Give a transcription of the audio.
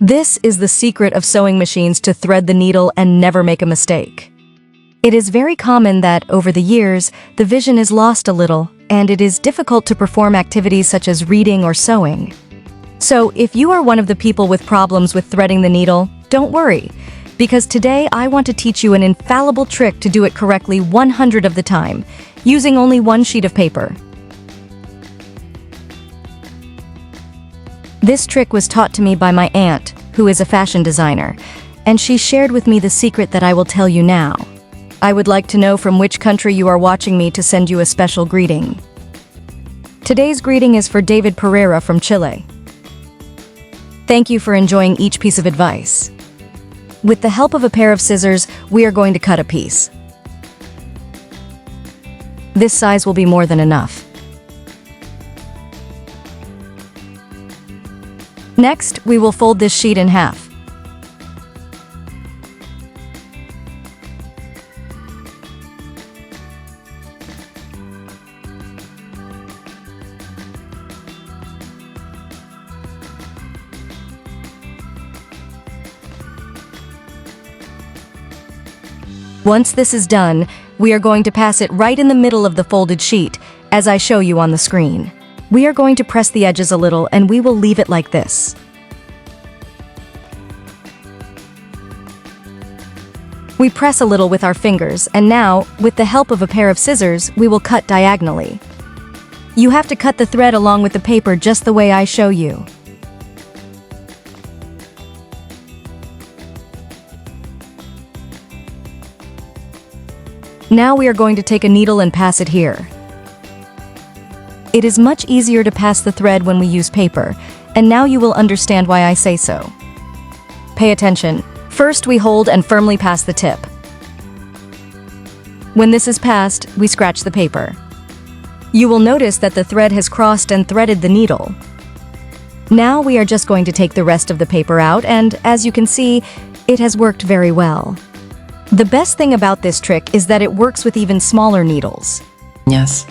This is the secret of sewing machines to thread the needle and never make a mistake. It is very common that, over the years, the vision is lost a little, and it is difficult to perform activities such as reading or sewing. So, if you are one of the people with problems with threading the needle, don't worry, because today I want to teach you an infallible trick to do it correctly 100 of the time, using only one sheet of paper. This trick was taught to me by my aunt, who is a fashion designer, and she shared with me the secret that I will tell you now. I would like to know from which country you are watching me to send you a special greeting. Today's greeting is for David Pereira from Chile. Thank you for enjoying each piece of advice. With the help of a pair of scissors, we are going to cut a piece. This size will be more than enough. Next, we will fold this sheet in half. Once this is done, we are going to pass it right in the middle of the folded sheet, as I show you on the screen. We are going to press the edges a little and we will leave it like this. We press a little with our fingers, and now, with the help of a pair of scissors, we will cut diagonally. You have to cut the thread along with the paper just the way I show you. Now we are going to take a needle and pass it here. It is much easier to pass the thread when we use paper, and now you will understand why I say so. Pay attention. First, we hold and firmly pass the tip. When this is passed, we scratch the paper. You will notice that the thread has crossed and threaded the needle. Now we are just going to take the rest of the paper out, and as you can see, it has worked very well. The best thing about this trick is that it works with even smaller needles. Yes.